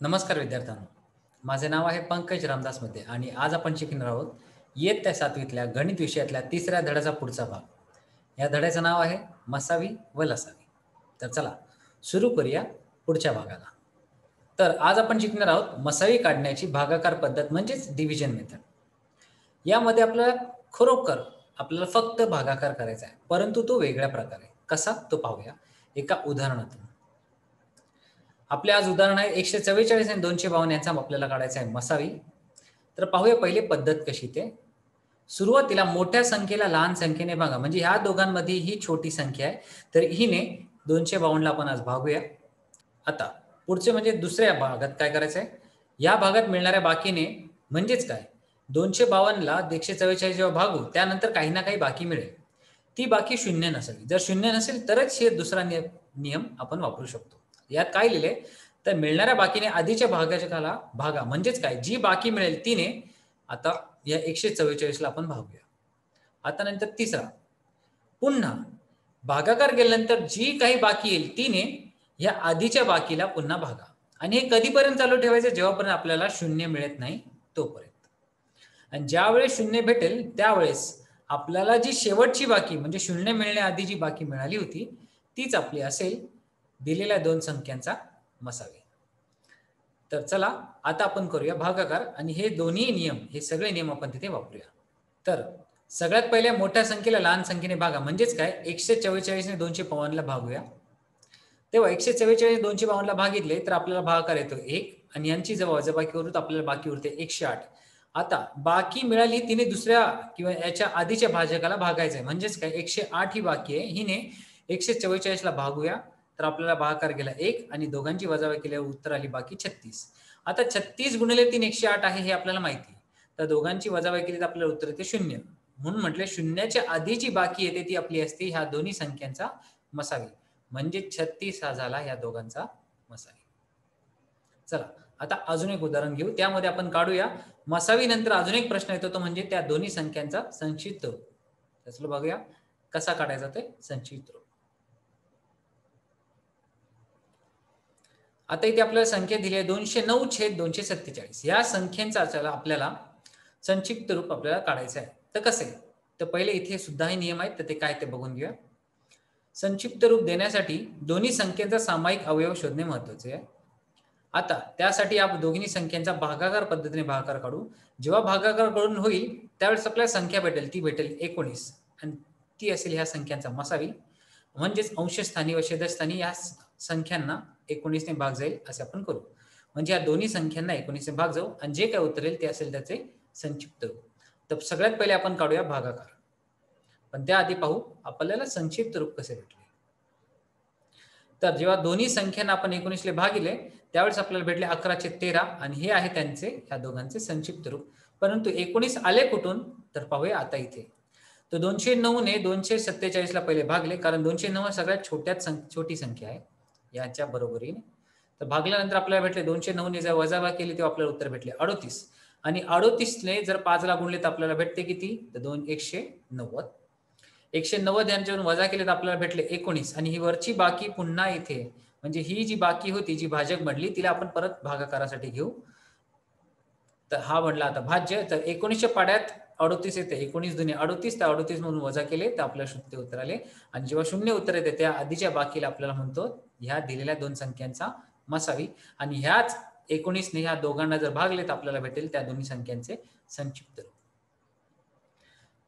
नमस्कार विद्यार्थ्यांनो, माझे नाव आहे पंकज रामदास मध्ये आणि आज आपण शिकणार आहोत इयत्ता 7वीतल्या गणित विषयातल्या तिसऱ्या धड्याचा पुढचा भाग. या धड्याचं नाव आहे मसावी व लसावी. तर चला सुरू करूया पुढच्या भागाला. तर आज आपण शिकणार आहोत मसावी काढण्याची भागाकार पद्धत म्हणजेच डिव्हिजन मेथड. यामध्ये आपल्याला फक्त भागाकार करायचा आहे, परंतु तो वेगळ्या प्रकारे. कसा तो पाहूया एका उदाहरणातून. आपले आज उदाहरण आहे 144 आणि 252 यांचा आपल्याला काढायचा आहे मसावी. तर पाहूया पहिले पद्धत कशी ते. सुरुवातीला मोठ्या संख्येला लहान संख्येने भागा, म्हणजे ह्या दोघांमध्ये ही छोटी संख्या आहे, तर हिने 252 ला आपण आज भागूया. आता पुढचे म्हणजे दुसऱ्या भागात काय करायचं आहे, या भागात मिळणाऱ्या बाकीने म्हणजेच काय 252 ला 144 जेव्हा भागू त्यानंतर काही ना काही बाकी मिळेल, ती बाकी शून्य नसावी. जर शून्य नसेल तरच हे दुसरा नियम आपण वापरू शकतो. यात काय लिहिले तर मिळणाऱ्या बाकीने आधीच्या भागाच्या भागा, म्हणजेच काय जी बाकी मिळेल तिने आता या 144 ला आपण भागूया. आता नंतर तिसरा, पुन्हा भागाकार केल्यानंतर जी काही बाकी येईल तिने या आधीच्या बाकीला पुन्हा भागा. आणि हे कधीपर्यंत चालू ठेवायचं, जेव्हापर्यंत आपल्याला शून्य मिळत नाही तोपर्यंत. आणि ज्यावेळेस शून्य भेटेल त्यावेळेस आपल्याला जी शेवटची बाकी म्हणजे शून्य मिळण्याआधी जी बाकी मिळाली होती तीच आपली असेल दिलेल्या दोन संख्यांचा मसावी. तर चला आता आपण करूया भागाकार आणि हे दोन्ही नियम, हे सगळे नियम आपण तिथे वापरूया. तर सगळ्यात पहिले मोठ्या संख्येला लहान संख्येने भागा, म्हणजेच काय 144 ने 252 ला भागूया. तेव्हा 144 252 ला भागितले तर आपल्याला भागाकार येतो 1 आणि यांची जर वजाबाकी करू तर आपल्याला बाकी उरते 108. आता बाकी मिळाली तिने दुसऱ्या किंवा याच्या आधीच्या भाजकाला भागायचं आहे, म्हणजेच काय 108 ही बाकी आहे, हिने 144 ला भागूया तर आपल्याला भागाकार गेला 1 आणि दोघांची वजाबाकी केल्यावर उत्तर आली बाकी 36. आता 36 गुणिले 3 108 आहे हे आपल्याला माहिती, तर दोघांची वजाबाकी केली तर आपल्याला उत्तर येते 0. म्हणून म्हटले शून्याच्या आधीची बाकी येते ती आपली असते ह्या दोन्ही संख्यांचा मसावी, म्हणजे 36 हा झाला या दोघांचा मसावी. चला आता अजून एक उदाहरण घेऊ, त्यामध्ये आपण काढूया मसावी नंतर अजून एक प्रश्न येतो तो म्हणजे त्या दोन्ही संख्यांचा संक्षिप्त रूप. त्याचं बघूया कसा काढायचा ते संक्षिप्त रूप. आता इथे आपल्याला संख्या दिली आहे 209/247. या संख्येचा आपल्याला संक्षिप्त रूप आपल्याला काढायचं आहे. तर कसे, तर पहिले इथे सुद्धा हे नियम आहेत, तर ते काय ते बघून घेऊया. संक्षिप्त रूप देण्यासाठी दोन्ही संख्येचा सामायिक अवयव शोधणे महत्वाचे आहे. आता त्यासाठी आपण दोन्ही संख्यांचा भागाकार पद्धतीने भागाकार काढू. जेव्हा भागाकार करून होईल त्यावेळेस आपल्याला संख्या भेटेल, ती भेटेल 19 आणि ती असेल ह्या संख्यांचा मसावी, म्हणजेच अंशस्थानी व छेदस्थानी या संख्यांना 19 ने भाग जाईल असे आपण करू. म्हणजे या दोन्ही संख्यांना 19 ने भाग जाऊ आणि जे काय उत्तर येईल ते असेल त्याचे संक्षिप्त रूप. तर सगळ्यात पहिले आपण काढूया भागाकार, पण त्याआधी पाहू आपल्याला संक्षिप्त रूप कसे भेटले. तर जेव्हा दोन्ही संख्यांना आपण 19 ने भागिले त्यावेळेस आपल्याला भेटले 11/13 आणि हे आहे त्यांचे ह्या दोघांचे संक्षिप्त रूप. परंतु 19 आले कुठून तर पाहूया आता इथे. तर 209 ने 247 ला पहिले भागले, कारण 209 सगळ्यात छोटी संख्या आहे याच्या बरोबरीने. तर भागल्यानंतर आपल्याला भेटले 209 ने जर वजाबाकी केली तेव्हा आपल्याला उत्तर भेटले 38 आणि 38 ने जर 5 ला गुणले तर आपल्याला भेटते किती, तर 190. 190 यांच्यावरून वजा केले तर आपल्याला भेटले 19 आणि ही वरची बाकी पुन्हा इथे, म्हणजे ही जी बाकी होती जी भाजक बनली तिला आपण परत भागाकारासाठी घेऊ. तर हा बनला आता भाज्य. तर 19च्या पाड्यात 38 येते, 19 दुने 38, तर 38 म्हणून वजा केले तर आपल्याला शुद्ध उत्तर आले. आणि जेव्हा शून्य उत्तर येते त्या आधीच्या बाकीला आपल्याला म्हणतो ह्या दिलेल्या दोन संख्यांचा मसावी आणि ह्याच 19 ने ह्या दोघांना जर भागले तर आपल्याला भेटेल त्या दोन्ही संख्यांचे संक्षिप्त रूप.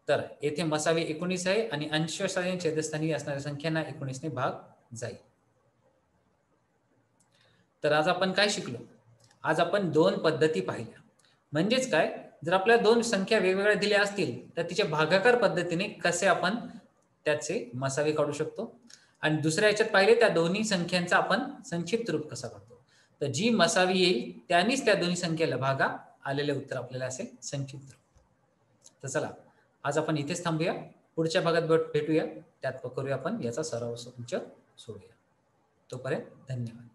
तर येथे मसावी 19 आहे आणि अंशस्थानी छेदस्थानी असणाऱ्या संख्यांना 19 ने भाग जाईल. तर आज आपण काय शिकलो, आज आपण दोन पद्धती पाहिल्या. म्हणजेच काय, जर आपल्याला दोन संख्या वेगवेगळ्या दिल्या असतील तर तिच्या भागाकार पद्धतीने कसे आपण त्याचे मसावे काढू शकतो आणि दुसऱ्या याच्यात पाहिले त्या दोन्ही संख्यांचा आपण संक्षिप्त रूप कसा काढतो. तर जी मसावी येईल त्यानेच त्या दोन्ही संख्येला भागा, आलेले उत्तर आपल्याला असेल संक्षिप्त रूप. तर चला आज आपण इथेच थांबूया, पुढच्या भागात भेटूया, त्यात करूया आपण याचा सराव सोडूया. तोपर्यंत धन्यवाद.